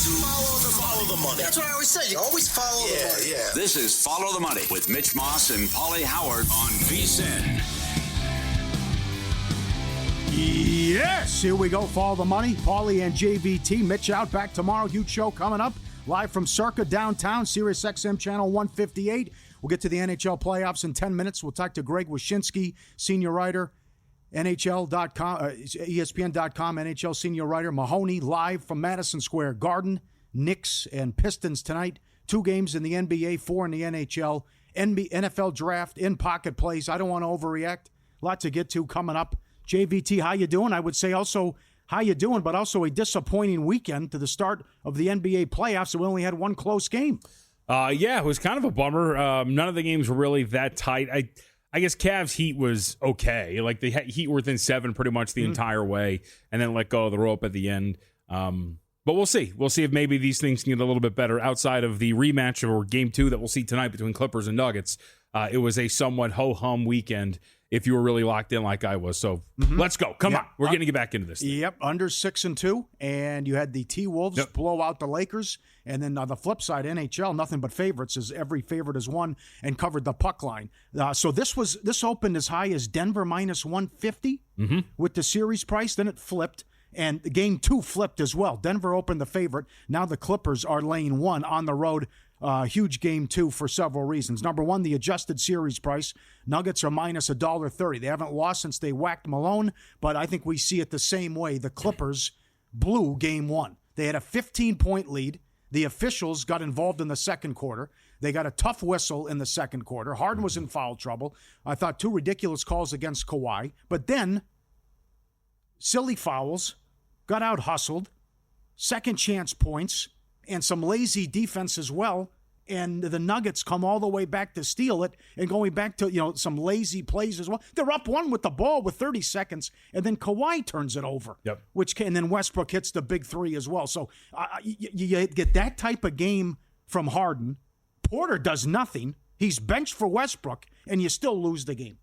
Follow the money. That's what I always say. You always follow the money. Yeah. This is Follow the Money with Mitch Moss and Pauly Howard on VSiN. Yes, here we go. Follow the Money. Pauly and JVT. Mitch out. Back tomorrow. Huge show coming up. Live from Circa downtown, Sirius XM channel 158. We'll get to the NHL playoffs in 10 minutes. We'll talk to Greg Wyshynski, senior writer, NHL.com, ESPN.com, NHL senior writer. Mahoney live from Madison Square Garden. Knicks and Pistons tonight. 2 games in the NBA, 4 in the NHL. NFL draft, in-pocket plays. I don't want to overreact. Lot to get to coming up. JVT, how you doing? I would say also, how you doing, but also a disappointing weekend to the start of the NBA playoffs. We only had one close game. Yeah, it was kind of a bummer. None of the games were really that tight. I guess Cavs Heat was okay. Like the Heat were within 7 pretty much the entire way, and then let go of the rope at the end. But we'll see. We'll see if maybe these things can get a little bit better outside of the rematch or game 2 that we'll see tonight between Clippers and Nuggets. It was a somewhat ho-hum weekend if you were really locked in like I was. So let's go. Come on. We're going to get back into this thing. Yep, under 6-2. And you had the T-Wolves blow out the Lakers. And then on the flip side, NHL, nothing but favorites, as every favorite has won and covered the puck line. So this opened as high as Denver minus 150 with the series price. Then it flipped. And game 2 flipped as well. Denver opened the favorite. Now the Clippers are laying 1 on the road. Huge game 2 for several reasons. Number 1, the adjusted series price. Nuggets are minus $1.30. They haven't lost since they whacked Malone, but I think we see it the same way. The Clippers blew game 1. They had a 15-point lead. The officials got involved in the second quarter. They got a tough whistle in the second quarter. Harden was in foul trouble. I thought 2 ridiculous calls against Kawhi. But then, silly fouls, got out hustled, second chance points, and some lazy defense as well. And the Nuggets come all the way back to steal it, and going back to some lazy plays as well. They're up 1 with the ball with 30 seconds, and then Kawhi turns it over. Yep. And then Westbrook hits the big 3 as well. So you get that type of game from Harden. Porter does nothing. He's benched for Westbrook, and you still lose the game.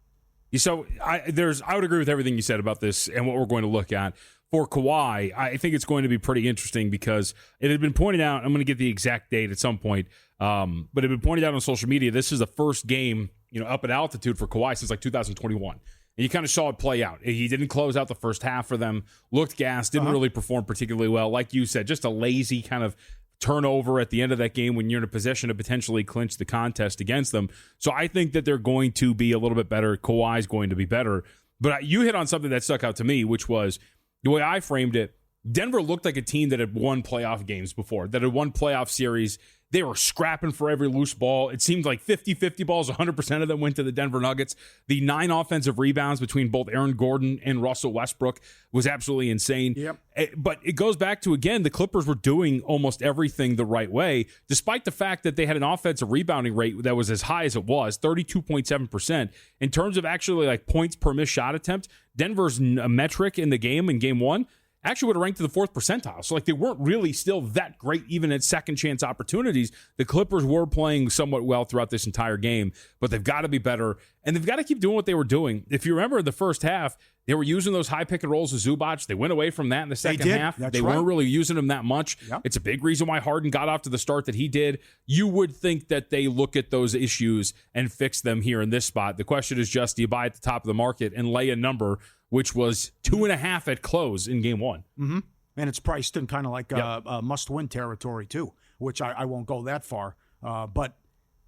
So I would agree with everything you said about this and what we're going to look at. For Kawhi, I think it's going to be pretty interesting because it had been pointed out, I'm going to get the exact date at some point, but it had been pointed out on social media, this is the first game up at altitude for Kawhi since like 2021. And you kind of saw it play out. He didn't close out the first half for them, looked gassed, didn't really perform particularly well. Like you said, just a lazy kind of turnover at the end of that game when you're in a position to potentially clinch the contest against them. So I think that they're going to be a little bit better. Kawhi's going to be better. But you hit on something that stuck out to me, which was the way I framed it. Denver looked like a team that had won playoff games before, that had won playoff series. They were scrapping for every loose ball. It seemed like 50-50 balls, 100% of them went to the Denver Nuggets. The 9 offensive rebounds between both Aaron Gordon and Russell Westbrook was absolutely insane. Yep. But it goes back to, again, the Clippers were doing almost everything the right way, despite the fact that they had an offensive rebounding rate that was as high as it was, 32.7%. In terms of actually like points per missed shot attempt, Denver's metric in the game in game 1 actually would have ranked to the 4th percentile. So, they weren't really still that great, even at second chance opportunities. The Clippers were playing somewhat well throughout this entire game, but they've got to be better, and they've got to keep doing what they were doing. If you remember in the first half, they were using those high pick and rolls of Zubac. They went away from that in the second half. They weren't really using them that much. Yep. It's a big reason why Harden got off to the start that he did. You would think that they look at those issues and fix them here in this spot. The question is just, do you buy at the top of the market and lay a number, which was 2.5 at close in game 1. Mm-hmm. And it's priced in kind of like a must-win territory, too, which I won't go that far. But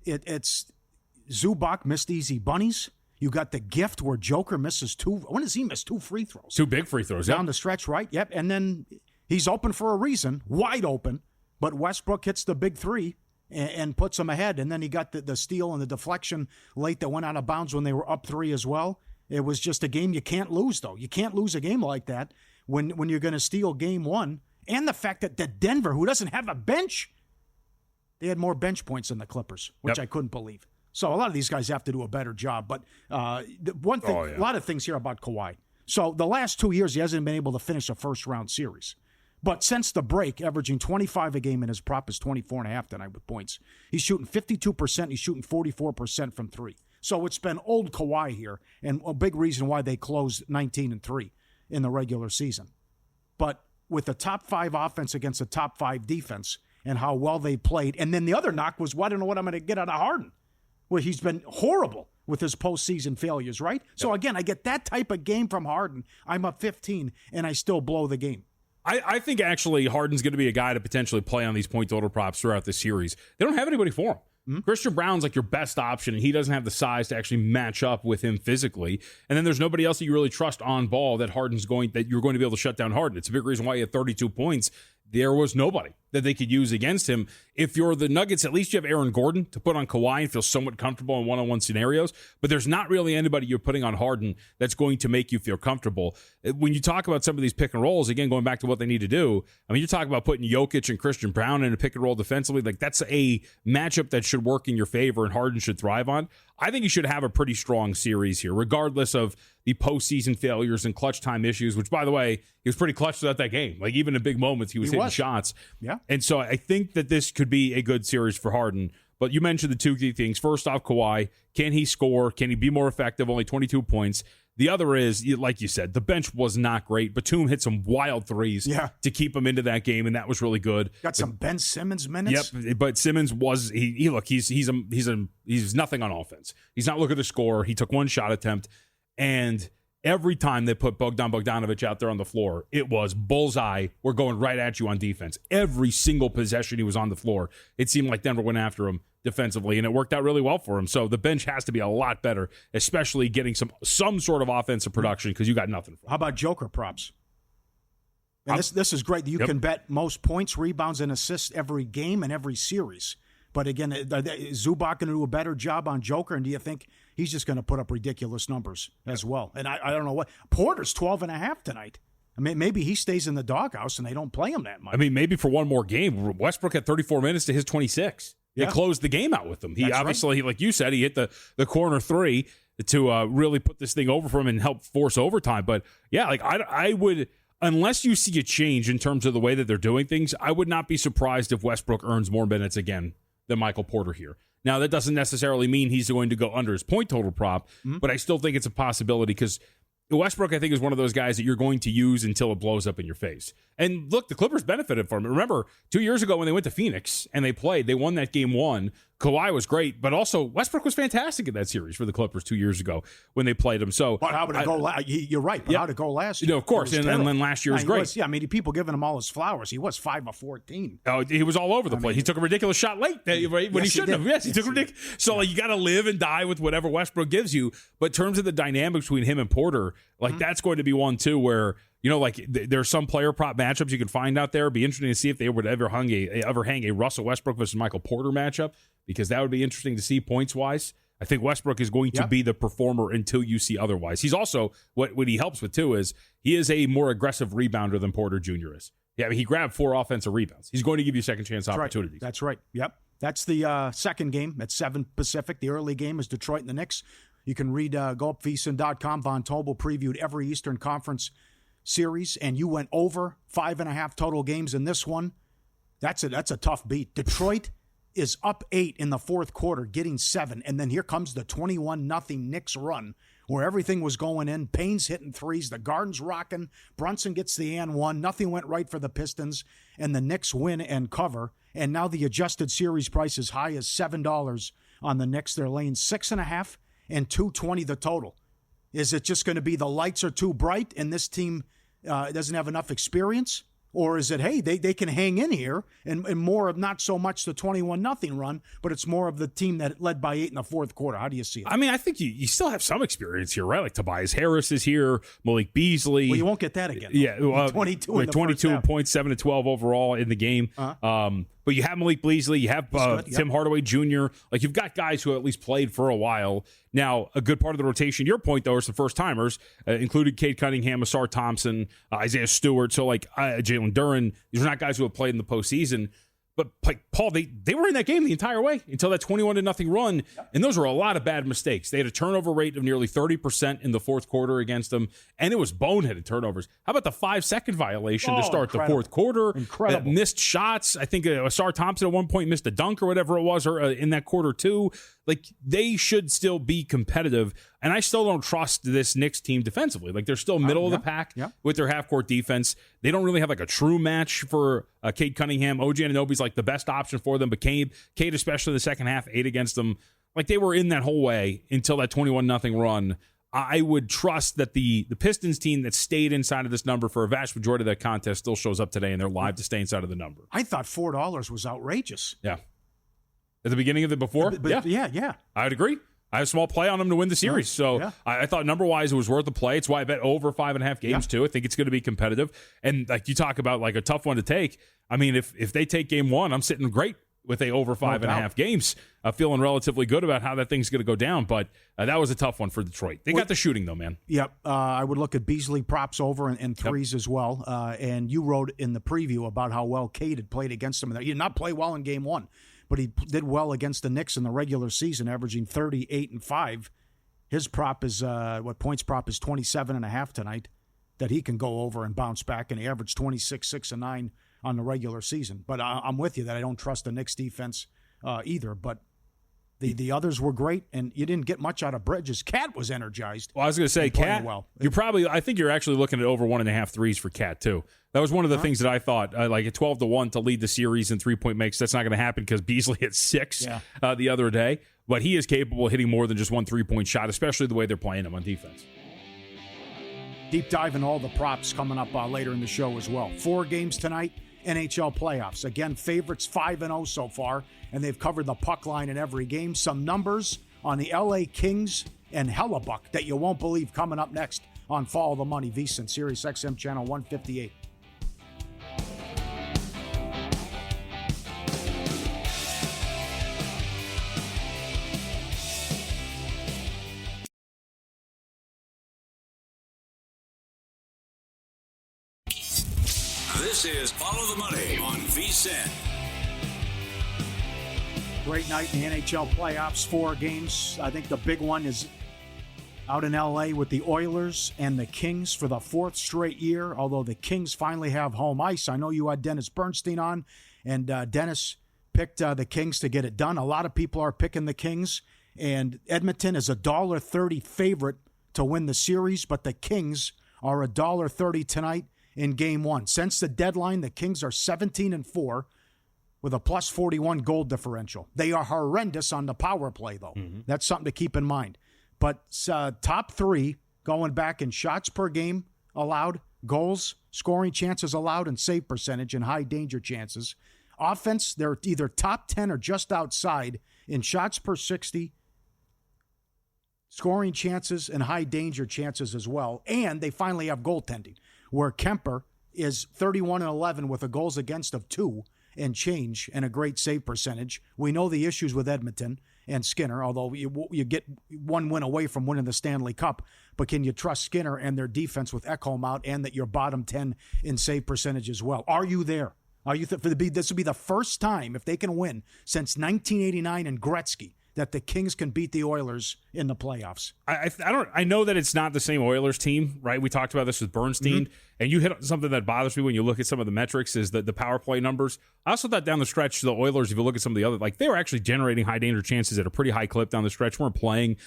it's Zubac missed easy bunnies. You got the gift where Joker misses 2. When does he miss 2 free throws? 2 big free throws. Down the stretch, right? Yep. And then he's open for a reason, wide open. But Westbrook hits the big 3 and puts him ahead. And then he got the steal and the deflection late that went out of bounds when they were up 3 as well. It was just a game you can't lose, though. You can't lose a game like that when you're going to steal game 1. And the fact that the Denver, who doesn't have a bench, they had more bench points than the Clippers, which I couldn't believe. So a lot of these guys have to do a better job. But one thing, a lot of things here about Kawhi. So the last 2 years, he hasn't been able to finish a first-round series. But since the break, averaging 25 a game, and his prop is 24.5 tonight with points. He's shooting 52%. He's shooting 44% from 3. So it's been old Kawhi here, and a big reason why they closed 19-3 in the regular season. But with the top 5 offense against the top 5 defense and how well they played. And then the other knock was, well, I don't know what I'm going to get out of Harden. Well, he's been horrible with his postseason failures, right? Yep. So, again, I get that type of game from Harden. I'm up 15, and I still blow the game. I think actually Harden's going to be a guy to potentially play on these point total props throughout the series. They don't have anybody for him. Mm-hmm. Christian Brown's like your best option, and he doesn't have the size to actually match up with him physically. And then there's nobody else that you really trust on ball that you're going to be able to shut down Harden. It's a big reason why he had 32 points. There was nobody that they could use against him. If you're the Nuggets, at least you have Aaron Gordon to put on Kawhi and feel somewhat comfortable in one-on-one scenarios. But there's not really anybody you're putting on Harden that's going to make you feel comfortable. When you talk about some of these pick and rolls, again, going back to what they need to do, I mean, you're talking about putting Jokic and Christian Brown in a pick and roll defensively. Like, that's a matchup that should work in your favor and Harden should thrive on. I think you should have a pretty strong series here, regardless of the postseason failures and clutch time issues, which, by the way, he was pretty clutch throughout that game. Like, even in big moments, he was hitting shots. Yeah. And so I think that this could be a good series for Harden. But you mentioned the two key things. First off, Kawhi. Can he score? Can he be more effective? Only 22 points. The other is, like you said, the bench was not great. Batum hit some wild threes to keep him into that game, and that was really good. Got some Ben Simmons minutes. Yep, but Simmons was he's nothing on offense. He's not looking to score. He took one shot attempt, and every time they put Bogdanovic out there on the floor, it was bullseye. We're going right at you on defense. Every single possession he was on the floor, it seemed like Denver went after him defensively, and it worked out really well for him. So the bench has to be a lot better, especially getting some sort of offensive production, because you got nothing for him. How about Joker props? And this is great. You can bet most points, rebounds, and assists every game and every series. But again, is Zubac going to do a better job on Joker? And do you think he's just going to put up ridiculous numbers as well? And I don't know what. Porter's 12.5 tonight. I mean, maybe he stays in the doghouse and they don't play him that much. I mean, maybe for one more game. Westbrook had 34 minutes to his 26. They closed the game out with him. He obviously, like you said, he hit the corner three to really put this thing over for him and help force overtime. But yeah, like I would, unless you see a change in terms of the way that they're doing things, I would not be surprised if Westbrook earns more minutes again than Michael Porter here. Now, that doesn't necessarily mean he's going to go under his point total prop, but I still think it's a possibility, because Westbrook, I think, is one of those guys that you're going to use until it blows up in your face. And look, the Clippers benefited from it. Remember, 2 years ago when they went to Phoenix and they won that game 1. Kawhi was great, but also Westbrook was fantastic in that series for the Clippers 2 years ago when they played him. So, but how would it go? You're right. But how did it go last year? Of course, and then last year was great. I mean, people giving him all his flowers. He was 5 of 14. Oh, he was all over the place. He took a ridiculous shot late when he shouldn't have. Yes, he took a ridiculous. So, like, you got to live and die with whatever Westbrook gives you. But in terms of the dynamic between him and Porter, like that's going to be one too where, you know, like there's some player prop matchups you can find out there. It'd be interesting to see if they would ever hang a Russell Westbrook versus Michael Porter matchup, because that would be interesting to see points wise. I think Westbrook is going to be the performer until you see otherwise. He's also what he helps with too is he is a more aggressive rebounder than Porter Jr. is. Yeah, I mean, he grabbed 4 offensive rebounds. He's going to give you second chance opportunities. That's right. Yep. That's the second game at 7 Pacific. The early game is Detroit and the Knicks. You can read GoUpVSiN.com. Von Tobel previewed every Eastern Conference series, and you went over 5.5 total games in this one. That's a tough beat. Detroit is up 8 in the fourth quarter, getting 7, and then here comes the 21-0 Knicks run where everything was going in. Payne's hitting threes, the Garden's rocking, Brunson gets the and one. Nothing went right for the Pistons, and the Knicks win and cover. And now the adjusted series price is high as $7 on the Knicks. They're laying 6.5 and 220 the total. Is it just going to be the lights are too bright and this team doesn't have enough experience? Or is it, hey, they can hang in here and more of not so much the 21-0 run, but it's more of the team that led by 8 in the fourth quarter? How do you see it? I mean, I think you still have some experience here, right? Like Tobias Harris is here, Malik Beasley. Well, you won't get that again. Yeah, 22 in the 22 points, 7 to 12 overall in the game. But you have Malik Beasley, you have Tim Hardaway Jr. Like, you've got guys who at least played for a while. Now, a good part of the rotation, your point, though, is the first-timers, included Cade Cunningham, Asar Thompson, Isaiah Stewart, so like Jalen Duren. These are not guys who have played in the postseason. But, like, Paul, they were in that game the entire way until that 21-0 run, and those were a lot of bad mistakes. They had a turnover rate of nearly 30% in the fourth quarter against them, and it was boneheaded turnovers. How about the 5-second violation to start the fourth quarter? Incredible. Missed shots. I think Asar Thompson at one point missed a dunk or whatever it was in that quarter, too. Like, they should still be competitive, and I still don't trust this Knicks team defensively. Like, they're still middle of the pack with their half-court defense. They don't really have, like, a true match for Cade Cunningham. OG Anunoby's, like, the best option for them, but Cade especially in the second half, 8 against them. Like, they were in that whole way until that 21-0 run. I would trust that the Pistons team that stayed inside of this number for a vast majority of that contest still shows up today, and they're live to stay inside of the number. I thought $4 was outrageous. Yeah. At the beginning of the before? Yeah. I would agree. I have a small play on them to win the series. So I thought number-wise it was worth the play. It's why I bet over 5.5 games, too. I think it's going to be competitive. And like you talk about like a tough one to take, I mean, if they take game one, I'm sitting great with a over 5.5 games, feeling relatively good about how that thing's going to go down. But that was a tough one for Detroit. They got the shooting, though, man. Yep. I would look at Beasley props over and threes as well. And you wrote in the preview about how well Cade had played against them. He did not play well in game one, but he did well against the Knicks in the regular season, averaging 38 and 5. His prop is points prop is 27.5 tonight, that he can go over and bounce back, and he averaged 26, 6 and 9 on the regular season. But I'm with you that I don't trust the Knicks defense either. But the others were great, and you didn't get much out of Bridges. Cat was energized. Well, I was going to say, Cat, well. I think you're actually looking at over 1.5 threes for Cat, too. That was one of the things that I thought, like a 12-1 to lead the series in three-point makes. That's not going to happen because Beasley hit 6 the other day. But he is capable of hitting more than just one three-point shot, especially the way they're playing him on defense. Deep dive in all the props coming up later in the show as well. 4 games tonight, NHL playoffs. Again, favorites 5-0 so far, and they've covered the puck line in every game. Some numbers on the LA Kings and Hellebuck that you won't believe coming up next on Follow the Money, VSiN, Sirius XM Channel 158. This is Follow the Money on VSiN. Great night in the NHL playoffs, 4 games. I think the big one is out in L.A. with the Oilers and the Kings for the 4th straight year, although the Kings finally have home ice. I know you had Dennis Bernstein on, and Dennis picked the Kings to get it done. A lot of people are picking the Kings, and Edmonton is $1.30 favorite to win the series, but the Kings are $1.30 tonight in Game 1. Since the deadline, the Kings are 17-4 with a plus 41 goal differential. They are horrendous on the power play, though. Mm-hmm. That's something to keep in mind. But top 3 going back in shots per game allowed, goals, scoring chances allowed, and save percentage and high danger chances. Offense, they're either top 10 or just outside in shots per 60, scoring chances, and high danger chances as well. And they finally have goaltending, where Kemper is 31-11 with a goals against of 2 and change and a great save percentage. We know the issues with Edmonton and Skinner, although you get one win away from winning the Stanley Cup. But can you trust Skinner and their defense with Ekholm out, and that you're bottom 10 in save percentage as well? Are you there? Are you this would be the first time, if they can win, since 1989 and Gretzky, that the Kings can beat the Oilers in the playoffs. I know that it's not the same Oilers team, right? We talked about this with Bernstein, and you hit something that bothers me when you look at some of the metrics is the power play numbers. I also thought down the stretch, the Oilers, if you look at some of the other, like they were actually generating high danger chances at a pretty high clip down the stretch. Weren't playing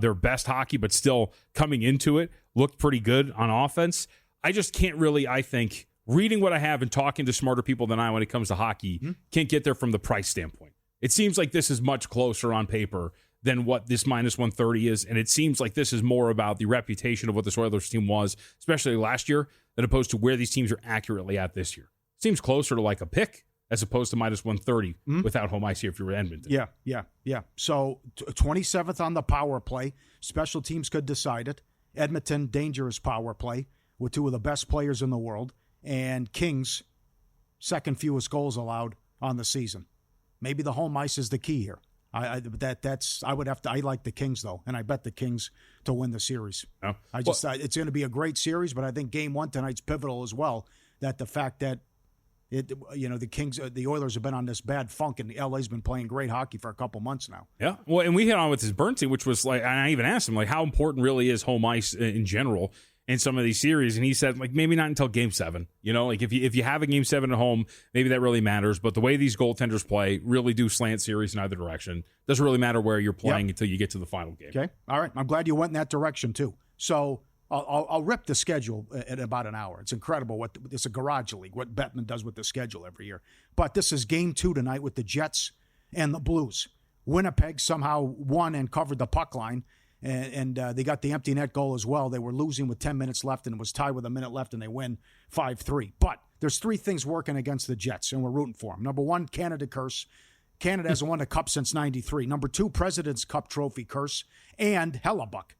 their best hockey, but still coming into it looked pretty good on offense. I just can't really, I think, reading what I have and talking to smarter people than I when it comes to hockey, can't get there from the price standpoint. It seems like this is much closer on paper than what this minus 130 is, and it seems like this is more about the reputation of what this Oilers team was, especially last year, than opposed to where these teams are accurately at this year. Seems closer to like a pick as opposed to minus 130 without home ice here if you're Edmonton. Yeah. So 27th on the power play. Special teams could decide it. Edmonton, dangerous power play with 2 of the best players in the world, and Kings, second fewest goals allowed on the season. Maybe the home ice is the key here. I like the Kings though, and I bet the Kings to win the series. Oh. It's going to be a great series, but I think Game 1 tonight's pivotal as well. That the fact that the Kings, the Oilers have been on this bad funk, and LA's been playing great hockey for a couple months now. Yeah, well, and we hit on with his Bernstein, which was like, and I even asked him like, how important really is home ice in general? in some of these series. And he said, like, maybe not until game 7. You know, like if you have a game 7 at home, maybe that really matters. But the way these goaltenders play really do slant series in either direction. Doesn't really matter where you're playing until you get to the final game. Okay. All right. I'm glad you went in that direction too. So I'll rip the schedule in about an hour. It's incredible it's a garage league, what Bettman does with the schedule every year. But this is game 2 tonight with the Jets and the Blues. Winnipeg somehow won and covered the puck line, and they got the empty net goal as well. They were losing with 10 minutes left, and it was tied with a minute left, and they win 5-3. But there's 3 things working against the Jets, and we're rooting for them. Number 1, Canada curse. Canada hasn't won a cup since 93. Number 2, President's Cup trophy curse, and Hellebuck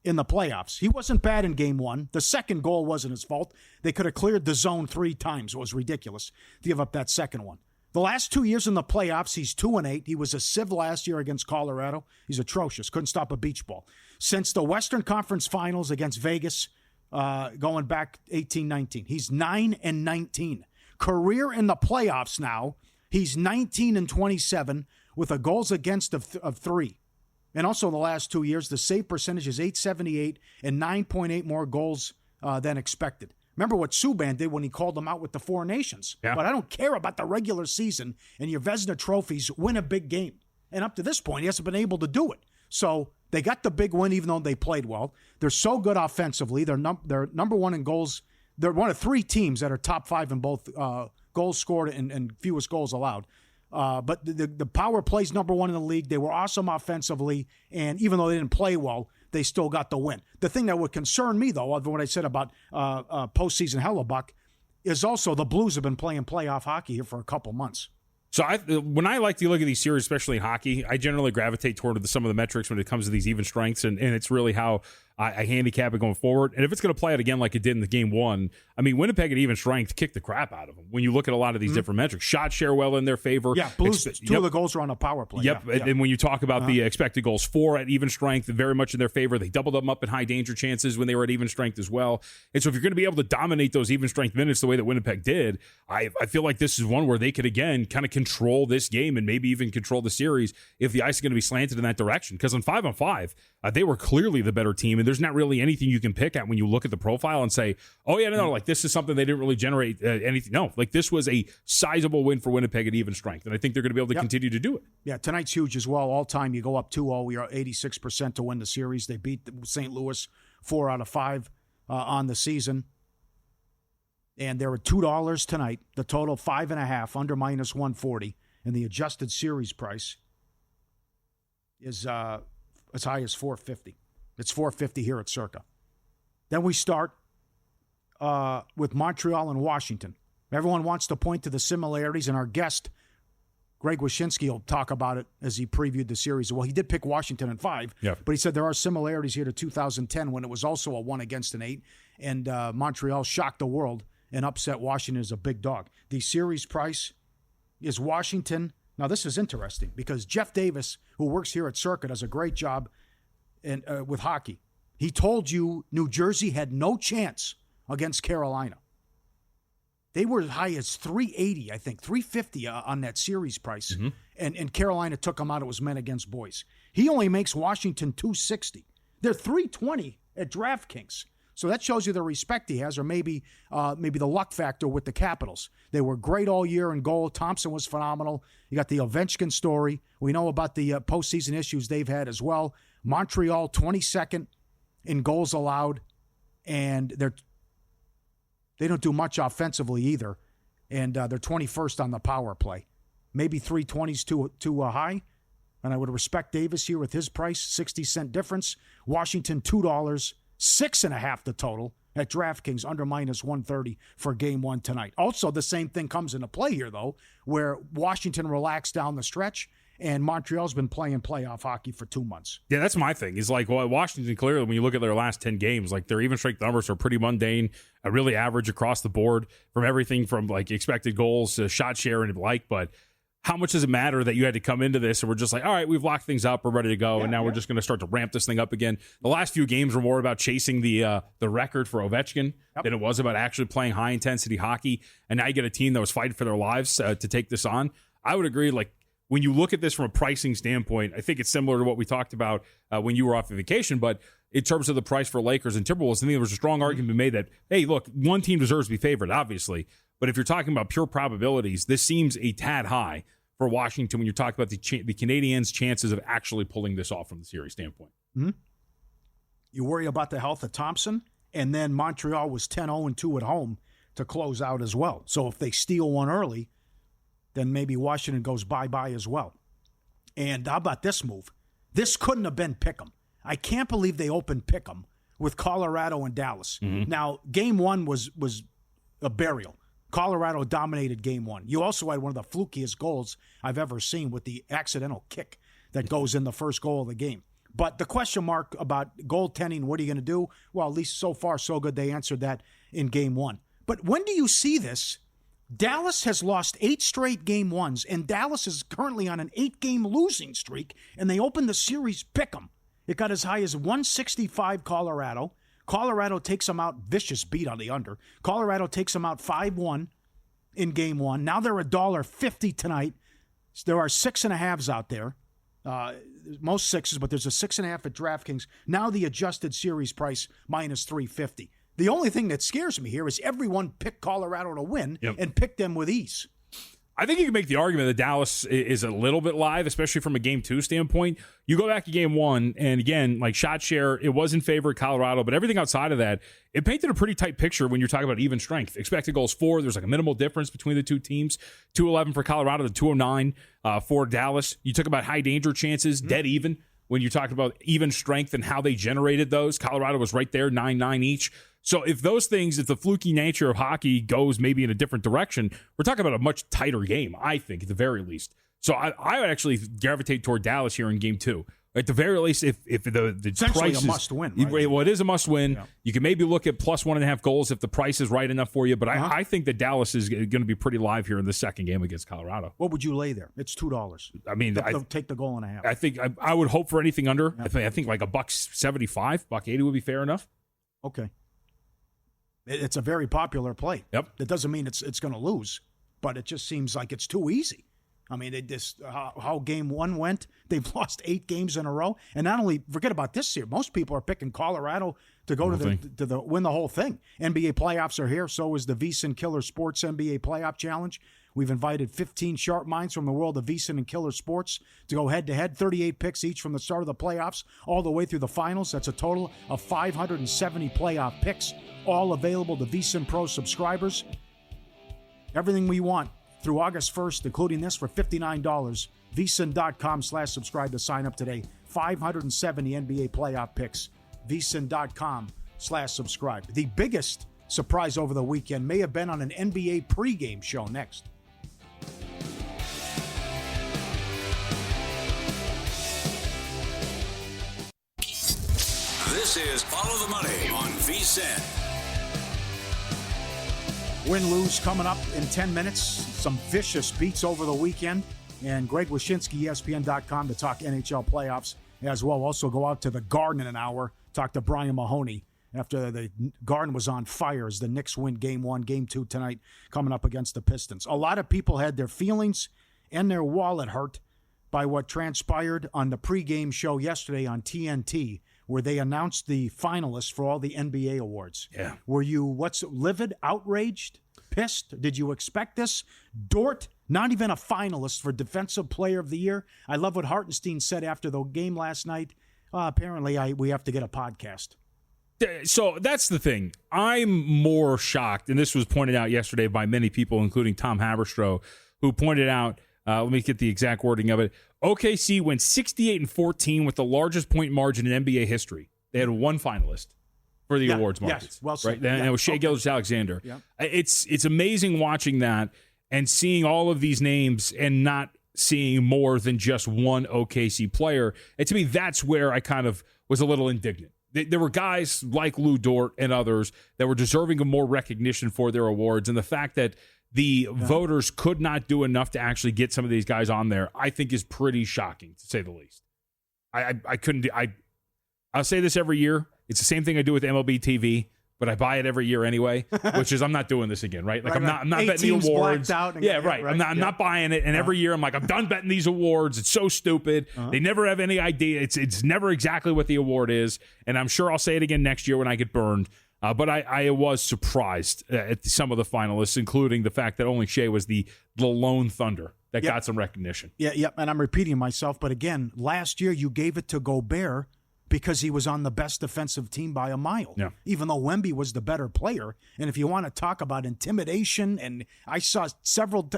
in the playoffs. He wasn't bad in game 1. The second goal wasn't his fault. They could have cleared the zone 3 times. It was ridiculous to give up that second one. The last 2 years in the playoffs, he's 2-8. He was a sieve last year against Colorado. He's atrocious. Couldn't stop a beach ball. Since the Western Conference Finals against Vegas, going back 18-19, he's 9-19. Career in the playoffs now, he's 19-27 with a goals against of 3. And also in the last 2 years, the save percentage is .878 and 9.8 more goals than expected. Remember what Subban did when he called them out with the 4 nations. Yeah. But I don't care about the regular season and your Vezina trophies. Win a big game. And up to this point, he hasn't been able to do it. So they got the big win even though they played well. They're so good offensively. They're number 1 in goals. They're one of 3 teams that are top 5 in both goals scored and fewest goals allowed. But the power play's number 1 in the league. They were awesome offensively, and even though they didn't play well, they still got the win. The thing that would concern me, though, of what I said about postseason Hellebuck, is also the Blues have been playing playoff hockey here for a couple months. So when I like to look at these series, especially in hockey, I generally gravitate toward some of the metrics when it comes to these even strengths, and it's really how I handicap it going forward. And if it's going to play it again like it did in the game 1, I mean, Winnipeg at even strength kicked the crap out of them. When you look at a lot of these different metrics, shot share well in their favor. Yeah, Blues, 2 of the goals are on a power play. Yep, yeah. And when you talk about the expected goals for at even strength, very much in their favor. They doubled them up in high danger chances when they were at even strength as well. And so if you're going to be able to dominate those even strength minutes the way that Winnipeg did, I feel like this is one where they could, again, kind of control this game and maybe even control the series if the ice is going to be slanted in that direction. Because on 5-on-5, they were clearly the better team, and there's not really anything you can pick at when you look at the profile and say, oh, yeah, no, like this is something they didn't really generate anything. No, like this was a sizable win for Winnipeg at even strength, and I think they're going to be able to continue to do it. Yeah, tonight's huge as well. All time, you go up 2-0. We are 86% to win the series. They beat St. Louis 4 out of 5 on the season. And they're at $2 tonight. The total 5.5 under -140, and the adjusted series price is as high as $4.50. It's $4.50 here at Circa. Then we start with Montreal and Washington. Everyone wants to point to the similarities, and our guest, Greg Wyshynski, will talk about it as he previewed the series. Well, he did pick Washington in 5, but he said there are similarities here to 2010 when it was also a 1-8, and Montreal shocked the world and upset Washington as a big dog. The series price is Washington. Now, this is interesting because Jeff Davis, who works here at Circa, does a great job with hockey. He told you New Jersey had no chance against Carolina. They were as high as 380, I think, 350 on that series price. Mm-hmm. And Carolina took them out. It was men against boys. He only makes Washington 260. They're 320 at DraftKings. So that shows you the respect he has, or maybe the luck factor with the Capitals. They were great all year in goal. Thompson was phenomenal. You got the Ovechkin story. We know about the postseason issues they've had as well. Montreal, 22nd in goals allowed, and they don't do much offensively either, and they're 21st on the power play. Maybe 320's too high, and I would respect Davis here with his price, 60-cent difference. Washington, $2, 6.5 the total at DraftKings under -130 for game 1 tonight. Also, the same thing comes into play here, though, where Washington relaxed down the stretch, and Montreal's been playing playoff hockey for 2 months. Yeah, that's my thing. Is like, well, Washington, clearly, when you look at their last 10 games, like their even strength numbers are pretty mundane, really average across the board from everything from like expected goals to shot share and the like. But how much does it matter that you had to come into this and we're just like, all right, we've locked things up, we're ready to go, and now we're just going to start to ramp this thing up again? The last few games were more about chasing the record for Ovechkin than it was about actually playing high-intensity hockey, and now you get a team that was fighting for their lives to take this on. I would agree, like, when you look at this from a pricing standpoint, I think it's similar to what we talked about when you were off on vacation. But in terms of the price for Lakers and Timberwolves, I think there was a strong argument made that, hey, look, one team deserves to be favored, obviously. But if you're talking about pure probabilities, this seems a tad high for Washington when you're talking about the Canadiens' chances of actually pulling this off from the series standpoint. Mm-hmm. You worry about the health of Thompson, and then Montreal was 10-0-2 at home to close out as well. So if they steal one early, then maybe Washington goes bye-bye as well. And how about this move? This couldn't have been Pick'em. I can't believe they opened Pick'em with Colorado and Dallas. Mm-hmm. Now, Game 1 was a burial. Colorado dominated Game 1. You also had one of the flukiest goals I've ever seen with the accidental kick that goes in the first goal of the game. But the question mark about goaltending, what are you going to do? Well, at least so far, so good. They answered that in Game 1. But when do you see this? Dallas has lost 8 straight Game 1s, and Dallas is currently on an 8-game losing streak, and they opened the series pick'em. It got as high as 165 Colorado. Colorado takes them out, vicious beat on the under. Colorado takes them out 5-1 in Game 1. Now they're $1.50 tonight. There are 6.5s out there. Most 6s, but there's a 6.5 at DraftKings. Now the adjusted series price minus 350. The only thing that scares me here is everyone picked Colorado to win and picked them with ease. I think you can make the argument that Dallas is a little bit live, especially from a Game 2 standpoint. You go back to Game 1, and again, like shot share, it was in favor of Colorado, but everything outside of that, it painted a pretty tight picture when you're talking about even strength. Expected goals 4, there's like a minimal difference between the two teams. 211 for Colorado to 209 for Dallas. You talk about high danger chances, dead even. When you're talking about even strength and how they generated those, Colorado was right there, 9-9 each. So if those things, if the fluky nature of hockey goes maybe in a different direction, we're talking about a much tighter game, I think, at the very least. So I would actually gravitate toward Dallas here in Game 2. At the very least, if the price is a must-win, right? Well, it is a must-win. Yeah. You can maybe look at plus 1.5 goals if the price is right enough for you. But I think that Dallas is going to be pretty live here in the second game against Colorado. What would you lay there? It's $2. I mean, they'll take the goal and a half. I think I would hope for anything under. Yeah. I think like $1.75, $1.80 would be fair enough. Okay. It's a very popular play. Yep. That doesn't mean it's going to lose, but it just seems like it's too easy. I mean, how Game 1 went, they've lost 8 games in a row. And not only, forget about this year, most people are picking Colorado to go to win the whole thing. NBA playoffs are here. So is the VSiN Killer Sports NBA Playoff Challenge. We've invited 15 sharp minds from the world of VSiN and Killer Sports to go head-to-head, 38 picks each from the start of the playoffs all the way through the finals. That's a total of 570 playoff picks, all available to VSiN Pro subscribers. Everything we want through August 1st, including this, for $59. VSiN.com/subscribe to sign up today. 570 NBA playoff picks. VSiN.com/subscribe. The biggest surprise over the weekend may have been on an NBA pregame show next. This is Follow the Money on VSiN. Win-lose coming up in 10 minutes. Some vicious beats over the weekend. And Greg Wyshynski, ESPN.com, to talk NHL playoffs as well. Also go out to the Garden in an hour, talk to Brian Mahoney after the Garden was on fire as the Knicks win Game 1, Game 2 tonight coming up against the Pistons. A lot of people had their feelings and their wallet hurt by what transpired on the pregame show yesterday on TNT, where they announced the finalists for all the NBA awards. Yeah. Were you, livid, outraged, pissed? Did you expect this? Dort, not even a finalist for Defensive Player of the Year. I love what Hartenstein said after the game last night. Apparently, we have to get a podcast. So that's the thing. I'm more shocked, and this was pointed out yesterday by many people, including Tom Haberstroh, who pointed out, let me get the exact wording of it. OKC went 68-14 with the largest point margin in NBA history. They had one finalist for the awards markets. Yes, well said. Right? And it was Shai Gilgeous-Alexander. Yeah. It's amazing watching that and seeing all of these names and not seeing more than just one OKC player. And to me, that's where I kind of was a little indignant. There were guys like Lou Dort and others that were deserving of more recognition for their awards. And the fact that the voters could not do enough to actually get some of these guys on there, I think is pretty shocking, to say the least. I'll say this every year. It's the same thing I do with MLB TV, but I buy it every year anyway, which is I'm not doing this again, right? Like right, I'm not betting the teams awards. blacked out and Right. I'm not buying it. And every year I'm like, I'm done betting these awards. It's so stupid. They never have any idea. It's never exactly what the award is. And I'm sure I'll say it again next year when I get burned. But I was surprised at some of the finalists, including the fact that only Shea was the lone Thunder that got some recognition. Yeah, and I'm repeating myself, but again, last year you gave it to Gobert because he was on the best defensive team by a mile, even though Wemby was the better player. And if you want to talk about intimidation, and I saw several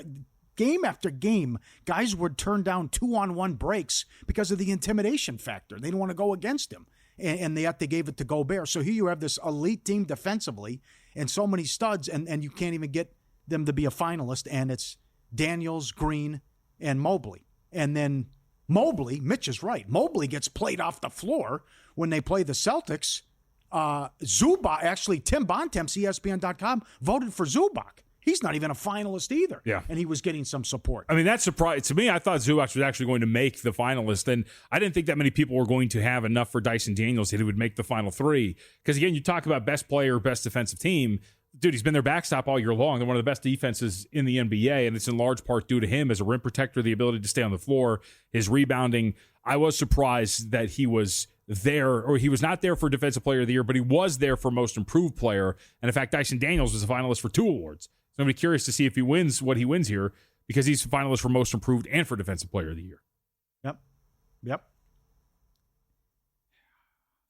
game after game, guys would turn down 2-on-1 breaks because of the intimidation factor. They didn't want to go against him. And they gave it to Gobert. So here you have this elite team defensively and so many studs, and you can't even get them to be a finalist. And it's Daniels, Green, and Mobley. And then Mobley, Mitch is right, Mobley gets played off the floor when they play the Celtics. Zubac, actually, Tim Bontemps, ESPN.com, voted for Zubac. He's not even a finalist either. Yeah. And he was getting some support. I mean, that surprised to me. I thought Zubac was actually going to make the finalist, and I didn't think that many people were going to have enough for Dyson Daniels that he would make the final three. Because, again, you talk about best player, best defensive team. Dude, he's been their backstop all year long. They're one of the best defenses in the NBA, and it's in large part due to him as a rim protector, the ability to stay on the floor, his rebounding. I was surprised that he was there, or he was not there for Defensive Player of the Year, but he was there for Most Improved Player. And, in fact, Dyson Daniels was a finalist for 2 awards. So I'm curious to see if he wins what he wins here, because he's a finalist for Most Improved and for Defensive Player of the Year. Yep.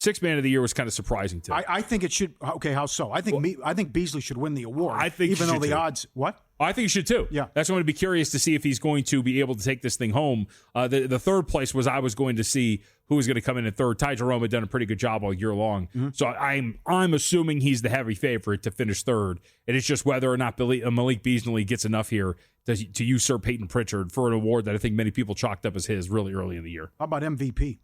Sixth Man of the Year was kind of surprising to me. I think it should. Okay, how so? I think Beasley should win the award. I think even though the too. odds. What? I think he should too. Yeah. That's why I'm going to be curious to see if he's going to be able to take this thing home. The third place was I was going to see who was going to come in at third. Ty Jerome had done a pretty good job all year long. Mm-hmm. So I'm assuming he's the heavy favorite to finish third. And it's just whether or not Malik Beasley gets enough here to usurp Peyton Pritchard for an award that I think many people chalked up as his really early in the year. How about MVP?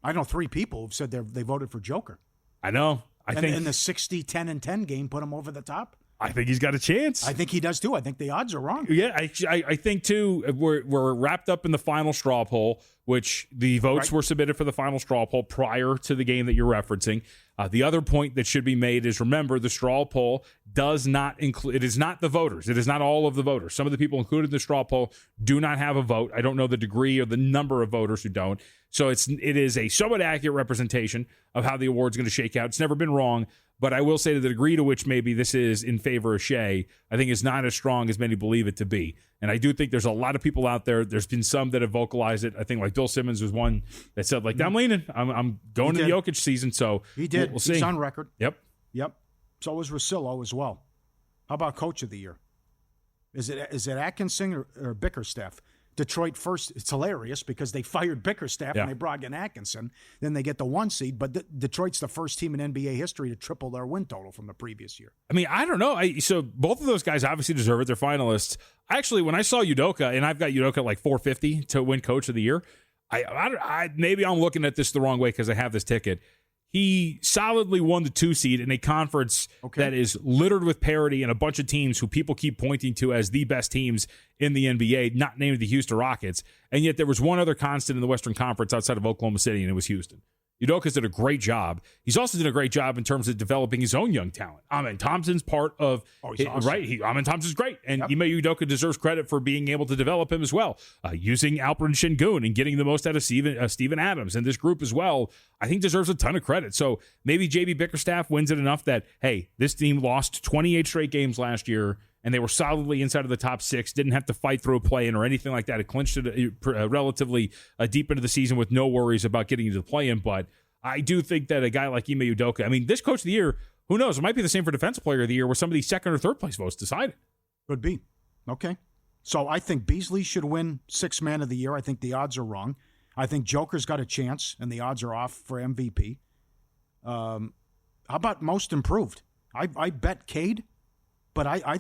I know 3 people who've said they voted for Joker. I know. I think in the 60, 10, and 10 game put him over the top. I think he's got a chance. I think he does too. I think the odds are wrong. Yeah, I think too. We're wrapped up in the final straw poll, which the votes were submitted for the final straw poll prior to the game that you're referencing. The other point that should be made is, remember, the straw poll does not include. It is not the voters. It is not all of the voters. Some of the people included in the straw poll do not have a vote. I don't know the degree or the number of voters who don't. So it is a somewhat accurate representation of how the award's going to shake out. It's never been wrong. But I will say to the degree to which maybe this is in favor of Shea, I think is not as strong as many believe it to be. And I do think there's a lot of people out there. There's been some that have vocalized it. I think like Bill Simmons was one that said, like, I'm leaning. I'm going to the Jokic season. So he did. We'll see. He's on record. Yep. So was Russillo as well. How about Coach of the Year? Is it Atkinson or Bickerstaff? Detroit first. It's hilarious because they fired Bickerstaff and they brought in Atkinson. Then they get the 1 seed. But Detroit's the first team in NBA history to triple their win total from the previous year. I mean, I don't know. So both of those guys obviously deserve it. They're finalists. Actually, when I saw Udoka, and I've got Udoka at like 450 to win Coach of the Year, I maybe I'm looking at this the wrong way because I have this ticket. He solidly won the 2 seed in a conference that is littered with parity and a bunch of teams who people keep pointing to as the best teams in the NBA, not named the Houston Rockets. And yet there was one other constant in the Western Conference outside of Oklahoma City, and it was Houston. Udoka's did a great job. He's also did a great job in terms of developing his own young talent. Amen Thompson's part of awesome. Amen Thompson's great, and Ime Udoka deserves credit for being able to develop him as well, using Alperen Şengün and getting the most out of Steven Adams and this group as well. I think deserves a ton of credit. So maybe JB Bickerstaff wins it enough that, hey, this team lost 28 straight games last year, and they were solidly inside of the top 6, didn't have to fight through a play-in or anything like that. It clinched it relatively deep into the season with no worries about getting into the play-in. But I do think that a guy like Ime Udoka, I mean, this Coach of the Year, who knows? It might be the same for Defensive Player of the Year where some of these second or third place votes decided. Could be. Okay. So I think Beasley should win 6th Man of the Year. I think the odds are wrong. I think Joker's got a chance, and the odds are off for MVP. How about Most Improved? I bet Cade, but I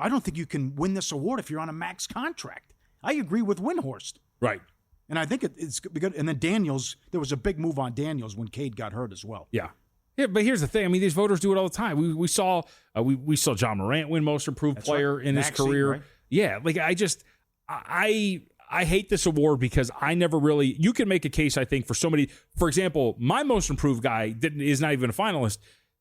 don't think you can win this award if you're on a max contract. I agree with Windhorst. Right. And I think it's good. And then Daniels, there was a big move on Daniels when Cade got hurt as well. Yeah. Yeah, but here's the thing. I mean, these voters do it all the time. We saw John Morant win Most Improved Player in his career. Right? Yeah, like I hate this award because I never really. You can make a case, I think, for so many. For example, my Most Improved guy is not even a finalist.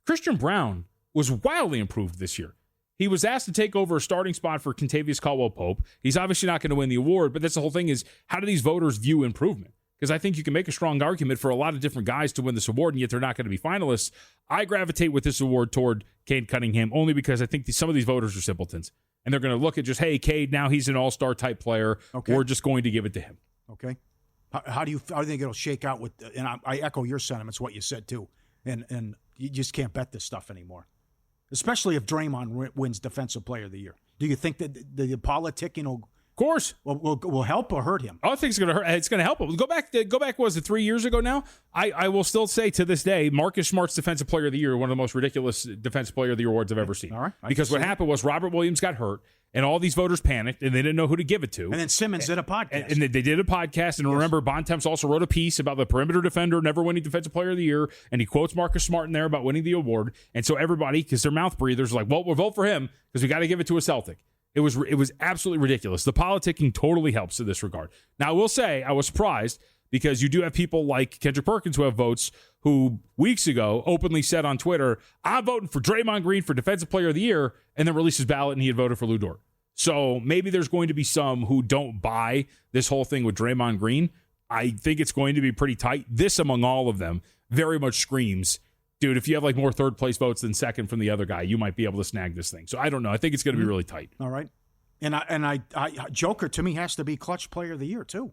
Christian Brown was wildly improved this year. He was asked to take over a starting spot for Kentavious Caldwell-Pope. He's obviously not going to win the award, but that's the whole thing is, how do these voters view improvement? Because I think you can make a strong argument for a lot of different guys to win this award, and yet they're not going to be finalists. I gravitate with this award toward Cade Cunningham only because I think some of these voters are simpletons. And they're going to look at just, hey, Cade, now he's an all-star type player. Okay. We're just going to give it to him. Okay. How do you think it'll shake out with? And I echo your sentiments, what you said too. And you just can't bet this stuff anymore, especially if Draymond wins Defensive Player of the Year. Do you think that the politicking will help or hurt him? I think it's going to hurt. It's going to help him. Go back. Was it 3 years ago now? I will still say to this day, Marcus Smart's Defensive Player of the Year, one of the most ridiculous Defensive Player of the Year awards I've ever seen. All right. Because what happened was Robert Williams got hurt, and all these voters panicked, and they didn't know who to give it to. And then Simmons did a podcast. And they did a podcast, and remember, Bontemps also wrote a piece about the perimeter defender never winning Defensive Player of the Year, and he quotes Marcus Smart in there about winning the award. And so everybody, because they're mouth breathers, are like, well, we'll vote for him because we got to give it to a Celtic. It was absolutely ridiculous. The politicking totally helps in this regard. Now, I will say I was surprised because you do have people like Kendrick Perkins who have votes who weeks ago openly said on Twitter, I'm voting for Draymond Green for Defensive Player of the Year, and then released his ballot and he had voted for Lou Dort. So maybe there's going to be some who don't buy this whole thing with Draymond Green. I think it's going to be pretty tight. This, among all of them, very much screams, dude, if you have like more third place votes than second from the other guy, you might be able to snag this thing. So I don't know. I think it's going to be really tight. All right. And I Joker to me has to be Clutch Player of the Year too.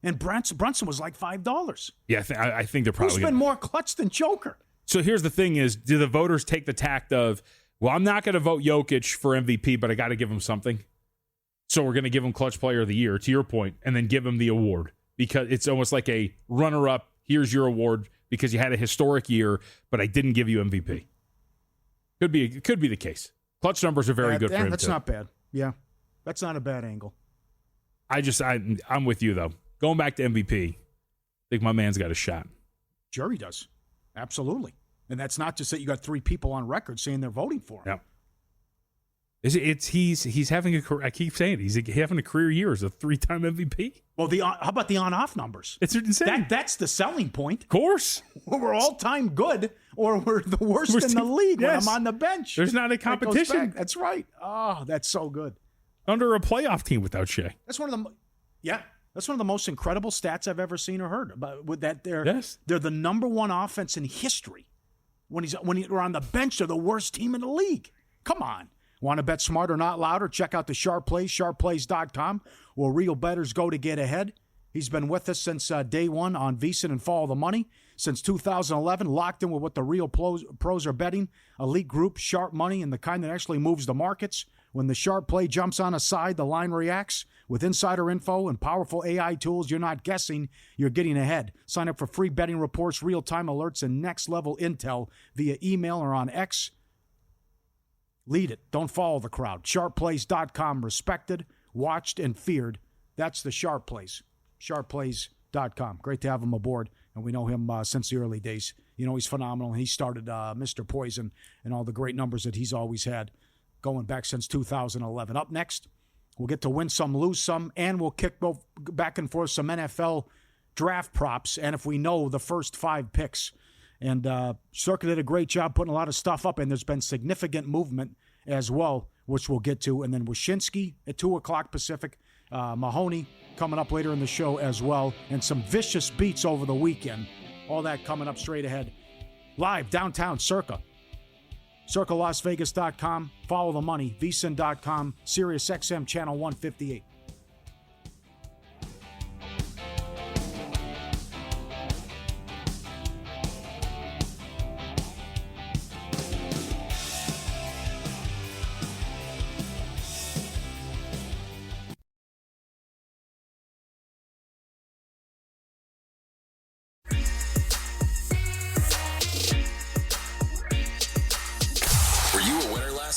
And Brunson was like $5. Yeah, I think they're probably. Who's been more clutch than Joker? So here's the thing: is do the voters take the tact of, well, I'm not going to vote Jokic for MVP, but I got to give him something. So we're going to give him Clutch Player of the Year, to your point, and then give him the award because it's almost like a runner-up. Here's your award because you had a historic year, but I didn't give you MVP. Could be the case. Clutch numbers are very good for him. That's not bad. Yeah, that's not a bad angle. I'm with you though. Going back to MVP, I think my man's got a shot. Sure he does. Absolutely. And that's not just that you got 3 people on record saying they're voting for him. Yeah. He's having a career. I keep saying it. He's having a career year as a 3-time MVP. Well, how about the on-off numbers? It's insane. That's the selling point. Of course. We're all-time good, or we're the worst in the league when I'm on the bench. There's not a competition. That's right. Oh, that's so good. Under a playoff team without Shea. That's one of the most incredible stats I've ever seen or heard. About with that, they're the number 1 offense in history. When you're on the bench, they're the worst team in the league. Come on. Want to bet smarter, not louder? Check out the Sharp Plays, sharpplays.com, where real bettors go to get ahead. He's been with us since day one on VSiN and Follow the Money. Since 2011, locked in with what the real pros are betting. Elite group, sharp money, and the kind that actually moves the markets. When the sharp play jumps on a side, the line reacts. With insider info and powerful AI tools, you're not guessing, you're getting ahead. Sign up for free betting reports, real-time alerts, and next-level intel via email or on X. Lead it. Don't follow the crowd. Sharpplays.com. Respected, watched, and feared. That's the Sharp Plays. Sharpplays.com. Great to have him aboard, and we know him since the early days. You know, he's phenomenal. He started Mr. Poison and all the great numbers that he's always had going back since 2011. Up next, we'll get to win some, lose some, and we'll kick back and forth some NFL draft props, and if we know the first 5 picks. And Circa did a great job putting a lot of stuff up, and there's been significant movement as well, which we'll get to. And then Wyshynski at 2 o'clock Pacific, Mahoney coming up later in the show as well, and some vicious beats over the weekend. All that coming up straight ahead. Live downtown Circa. CircaLasVegas.com. Follow the money. VSiN.com. Sirius XM Channel 158.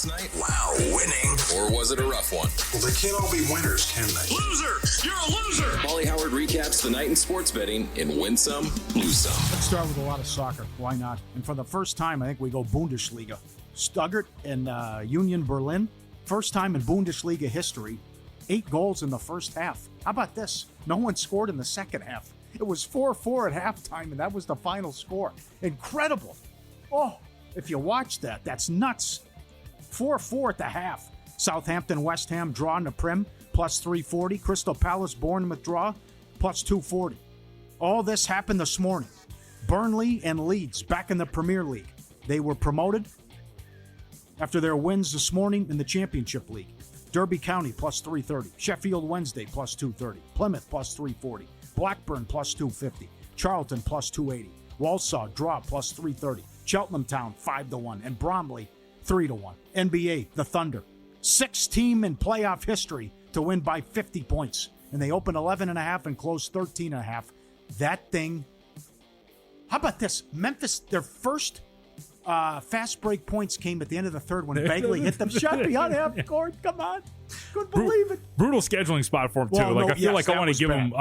Night? Wow, winning. Or was it a rough one? Well, they can't all be winners, can they? Loser! You're a loser! Pauly Howard recaps the night in sports betting in Win Some, Lose Some. Let's start with a lot of soccer. Why not? And for the first time, I think we go Bundesliga. Stuttgart and Union Berlin. First time in Bundesliga history. 8 goals in the first half. How about this? No one scored in the second half. It was 4-4 at halftime, and that was the final score. Incredible. Oh, If you watch that, that's nuts. 4-4 at the half. Southampton, West Ham draw in the Prim, plus 340. Crystal Palace, Bournemouth draw, plus 240. All this happened this morning. Burnley and Leeds back in the Premier League. They were promoted after their wins this morning in the Championship League. Derby County, plus 330. Sheffield Wednesday, plus 230. Plymouth, plus 340. Blackburn, plus 250. Charlton, plus 280. Walsall, draw, plus 330. Cheltenham Town, 5-1. And Bromley, 3-1. NBA, the Thunder. 6th team in playoff history to win by 50 points. And they opened 11.5 and closed 13.5. That thing. How about this? Memphis, their first fast break points came at the end of the third when Bagley hit them shot beyond half court. Come on. Couldn't believe it. Brutal scheduling spot for him, too. Well, I feel like I want to give him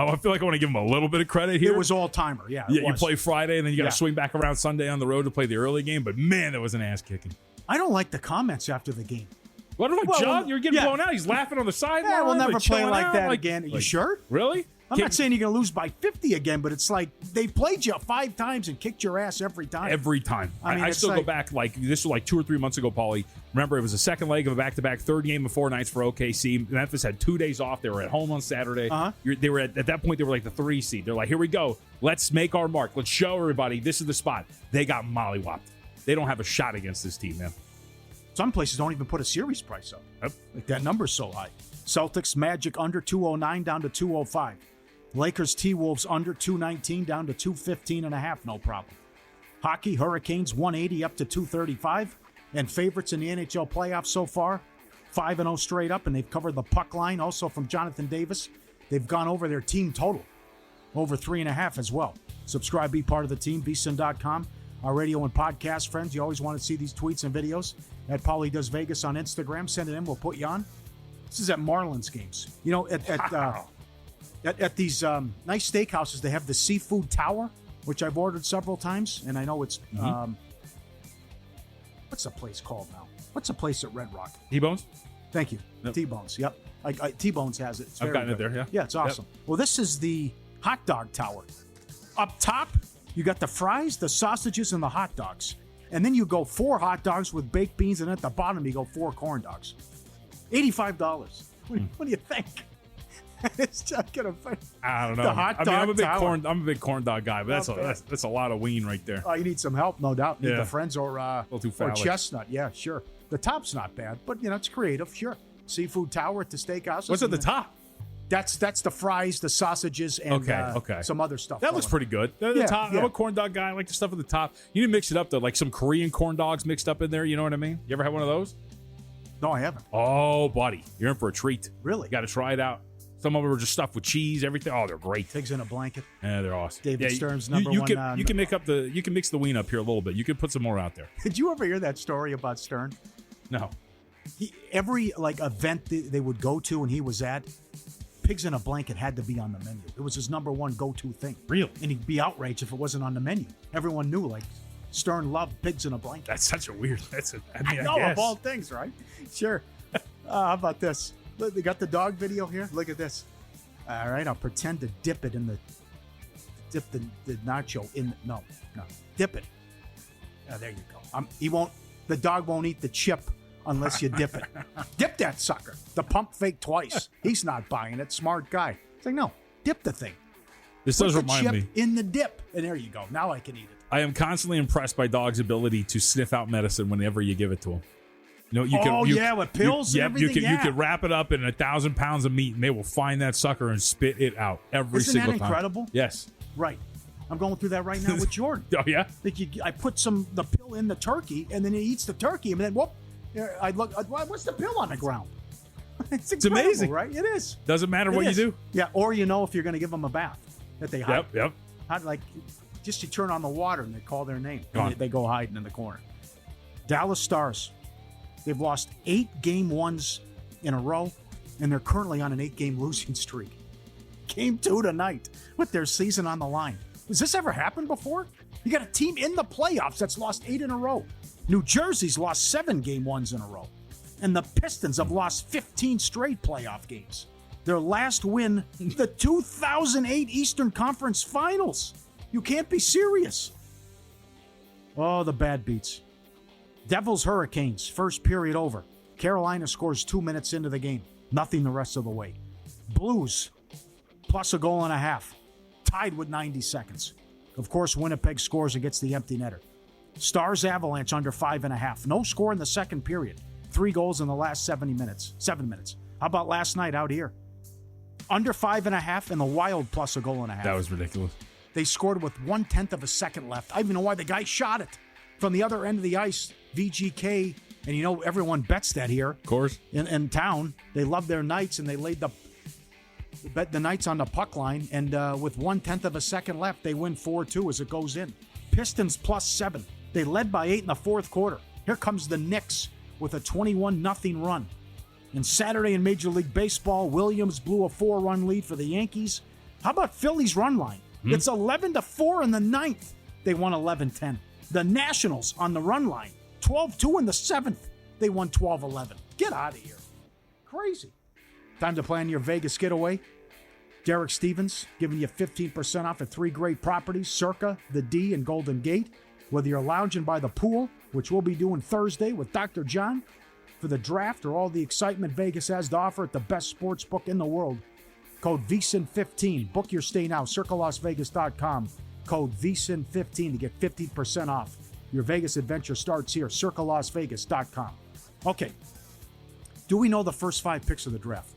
a little bit of credit here. It was all-timer, yeah. You play Friday, and then you got to swing back around Sunday on the road to play the early game. But, man, that was an ass-kicking. I don't like the comments after the game. What about John? You're getting blown out. He's laughing on the sideline. Yeah, we'll never play like that like, again. You sure? Really? I'm not saying you're going to lose by 50 again, but it's like they played you 5 times and kicked your ass every time. Every time. I still go back, this was like 2 or 3 months ago, Pauly. Remember, it was the second leg of a back-to-back, third game of 4 nights for OKC. Memphis had 2 days off. They were at home on Saturday. They were at that point, they were like the 3 seed. They're like, here we go. Let's make our mark. Let's show everybody this is the spot. They got mollywopped. They don't have a shot against this team, man. Some places don't even put a series price up. Yep. Like that number's so high. Celtics, Magic under 209 down to 205. Lakers, T-Wolves under 219 down to 215.5, no problem. Hockey, Hurricanes 180 up to 235. And favorites in the NHL playoffs so far, 5-0 straight up, and they've covered the puck line. Also from Jonathan Davis, they've gone over their team total, over 3.5 as well. Subscribe, be part of the team, vsin.com. Our radio and podcast friends, you always want to see these tweets and videos at Pauly Does Vegas on Instagram. Send it in, we'll put you on. This is at Marlins games. You know, at these nice steakhouses, they have the seafood tower, which I've ordered several times, and I know it's what's the place called now? What's the place at Red Rock? T-Bones? Thank you. Yep. T-Bones. Yep. T-Bones has it. It's I've very gotten good. it there. Yeah. Yeah, it's awesome. Yep. Well, this is the hot dog tower. Up top, you got the fries, the sausages, and the hot dogs. And then you go 4 hot dogs with baked beans, and at the bottom you go 4 corn dogs. $85. What do you think? It's just gonna. I don't know. The hot dog I'm a big tower. corn dog guy, but that's a lot of ween right there. Oh, you need some help, no doubt. Need the friends or little too or phallic. chestnut. Yeah, sure. The top's not bad, but it's creative. Sure. Seafood tower at the steakhouse. What's at the top? That's the fries, the sausages, and some other stuff. That looks pretty good. The top. Yeah. I'm a corn dog guy. I like the stuff at the top. You need to mix it up though, like some Korean corn dogs mixed up in there. You know what I mean? You ever had one of those? No, I haven't. Oh, buddy, you're in for a treat. Really? You got to try it out. Some of them are just stuffed with cheese, everything. Oh, they're great. Pigs in a blanket. Yeah, they're awesome. David Stern's number you one. You can mix the ween up here a little bit. You can put some more out there. Did you ever hear that story about Stern? No. Every event they would go to and he was at, pigs in a blanket had to be on the menu. It was his number one go-to thing. Really? And he'd be outraged if it wasn't on the menu. Everyone knew, Stern loved pigs in a blanket. That's such a weird. I know, guess. of all things, right? Sure. How about this? Look, they got the dog video here. Look at this. All right, I'll pretend to dip the nacho in. No. Dip it. There you go. The dog won't eat the chip unless you dip it. Dip that sucker. The pump fake twice. He's not buying it. Smart guy. It's like, no, dip the thing. This Put does the remind chip me. in the dip. And there you go. Now I can eat it. I am constantly impressed by dogs' ability to sniff out medicine whenever you give it to them. With pills and everything. You can wrap it up in 1,000 pounds of meat, and they will find that sucker and spit it out every Isn't single that time. incredible? Yes. Right. I'm going through that right now with Jordan. Oh yeah. I put the pill in the turkey, and then he eats the turkey, and then whoop! I look. What's the pill on the ground? It's amazing, right? It is. Doesn't matter what you do. Yeah, or if you're going to give them a bath that they hide. Yep. Just you turn on the water and they call their name. Gone. They go hiding in the corner. Dallas Stars. They've lost 8 game ones in a row, and they're currently on an 8-game losing streak. Game 2 tonight with their season on the line. Has this ever happened before? You got a team in the playoffs that's lost 8 in a row. New Jersey's lost 7 game ones in a row. And the Pistons have lost 15 straight playoff games. Their last win, the 2008 Eastern Conference Finals. You can't be serious. Oh, the bad beats. Devils Hurricanes, first period over. Carolina scores 2 minutes into the game. Nothing the rest of the way. Blues, plus a goal and a half. Tied with 90 seconds. Of course, Winnipeg scores and gets the empty netter. Stars Avalanche under 5.5. No score in the second period. 3 goals in the last 7 minutes. How about last night out here? Under 5.5 and the Wild plus a goal and a half. That was ridiculous. They scored with 1/10 of a second left. I don't even know why the guy shot it. From the other end of the ice, VGK, and you know everyone bets that here. Of course. In town, they love their Knights, and they laid bet the Knights on the puck line, and with 1/10 of a second left, they win 4-2 as it goes in. Pistons plus 7. They led by 8 in the fourth quarter. Here comes the Knicks with a 21-0 run. And Saturday in Major League Baseball, Williams blew a 4-run lead for the Yankees. How about Philly's run line? It's 11-4 in the ninth. They won 11-10. The Nationals on the run line, 12-2 in the seventh. They won 12-11. Get out of here. Crazy. Time to plan your Vegas getaway. Derek Stevens giving you 15% off at 3 great properties, Circa, The D, and Golden Gate. Whether you're lounging by the pool, which we'll be doing Thursday with Dr. John, for the draft, or all the excitement Vegas has to offer at the best sports book in the world. Code VSIN15. Book your stay now. CircaLasVegas.com. Code VSIN15 to get 15% off. Your Vegas adventure starts here. CircaLasVegas.com. Okay. Do we know the first 5 picks of the draft?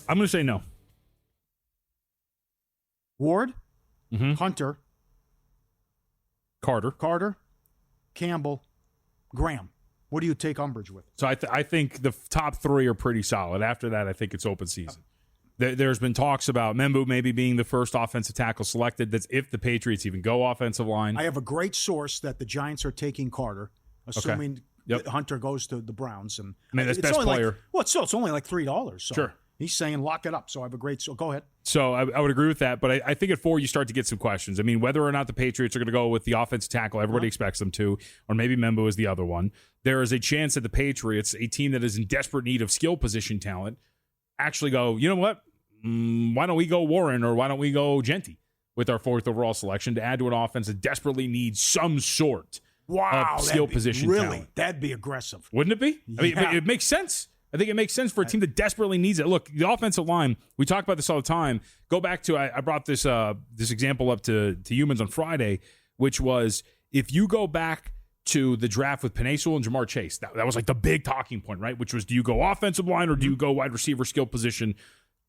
I'm going to say no. Ward, Hunter, Carter, Campbell, Graham. What do you take umbrage with? So I think the top 3 are pretty solid. After that, I think it's open season. There's been talks about Membu maybe being the first offensive tackle selected. That's if the Patriots even go offensive line. I have a great source that the Giants are taking Carter, assuming that Hunter goes to the Browns. And I mean, that's it's best player. It's only like $3. So sure. He's saying lock it up. So I have a great source. Go ahead. So I would agree with that. But I think at 4, you start to get some questions. I mean, whether or not the Patriots are going to go with the offensive tackle, everybody expects them to, or maybe Membu is the other one. There is a chance that the Patriots, a team that is in desperate need of skill position talent, actually go, you know what? Why don't we go Warren or why don't we go Genty with our 4th overall selection to add to an offense that desperately needs some sort of skill position talent? That'd be aggressive. Wouldn't it be? I mean, it makes sense. I think it makes sense for a team that desperately needs it. Look, the offensive line, we talk about this all the time. Go back to, I brought this example up to humans on Friday, which was if you go back to the draft with Penei Sewell and Jamar Chase, that was like the big talking point, right? Which was, do you go offensive line or do you go wide receiver skill position?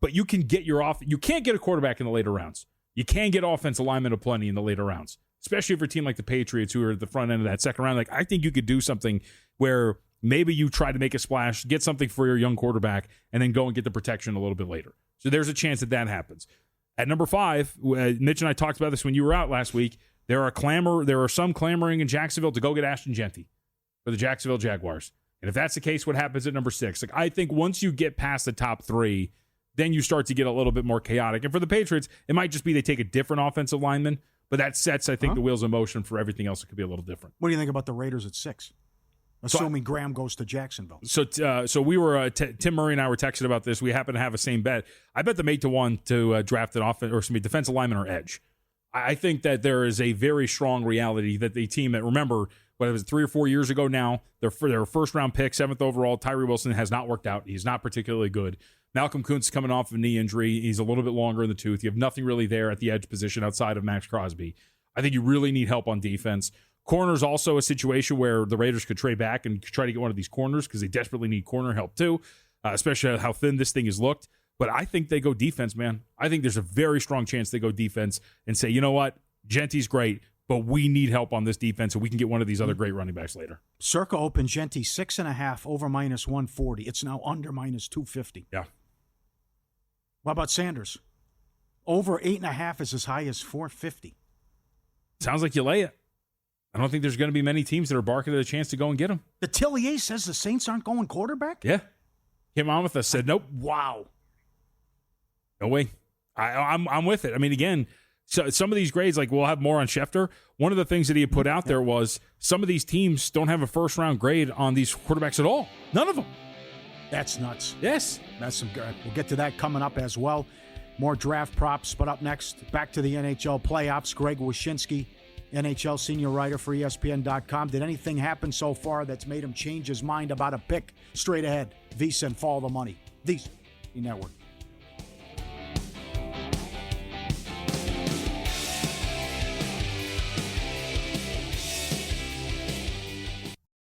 But you can get you can't get a quarterback in the later rounds. You can get offensive linemen aplenty in the later rounds, especially for a team like the Patriots who are at the front end of that second round. Like, I think you could do something where maybe you try to make a splash, get something for your young quarterback, and then go and get the protection a little bit later. So there's a chance that happens. At number 5, Mitch and I talked about this when you were out last week. There are some clamoring in Jacksonville to go get Ashton Genty for the Jacksonville Jaguars. And if that's the case, what happens at number 6? Like, I think once you get past the top 3, then you start to get a little bit more chaotic. And for the Patriots, it might just be they take a different offensive lineman, but that sets, I think, the wheels in motion for everything else that could be a little different. What do you think about the Raiders at 6? Assuming Graham goes to Jacksonville. So we were Tim Murray and I were texting about this. We happen to have a same bet. I bet them 8-1 to draft an defensive lineman or edge. I think that there is a very strong reality that the team that, remember, what it was 3 or 4 years ago now, their first round pick, 7th overall, Tyree Wilson has not worked out. He's not particularly good. Malcolm Kuntz is coming off of a knee injury. He's a little bit longer in the tooth. You have nothing really there at the edge position outside of Max Crosby. I think you really need help on defense. Corner's also a situation where the Raiders could trade back and try to get one of these corners because they desperately need corner help too, especially how thin this thing has looked. But I think they go defense, man. I think there's a very strong chance they go defense and say, you know what, Genty's great, but we need help on this defense, so we can get one of these other great running backs later. Circa open Genty 6.5 over -140. It's now under -250. Yeah. What about Sanders? Over 8.5 is as high as 450. Sounds like you lay it. I don't think there's going to be many teams that are barking at a chance to go and get him. The Tillier says the Saints aren't going quarterback? Yeah. Came on with us, said nope. Wow. No way. I'm with it. I mean, again, so some of these grades, like we'll have more on Schefter. One of the things that he had put out there was some of these teams don't have a first-round grade on these quarterbacks at all. None of them. That's nuts. Yes. That's some good. We'll get to that coming up as well. More draft props, but up next, back to the NHL playoffs. Greg Wyshynski NHL senior writer for ESPN.com. Did anything happen so far that's made him change his mind about a pick straight ahead? VSiN, follow the money. VSiN Network.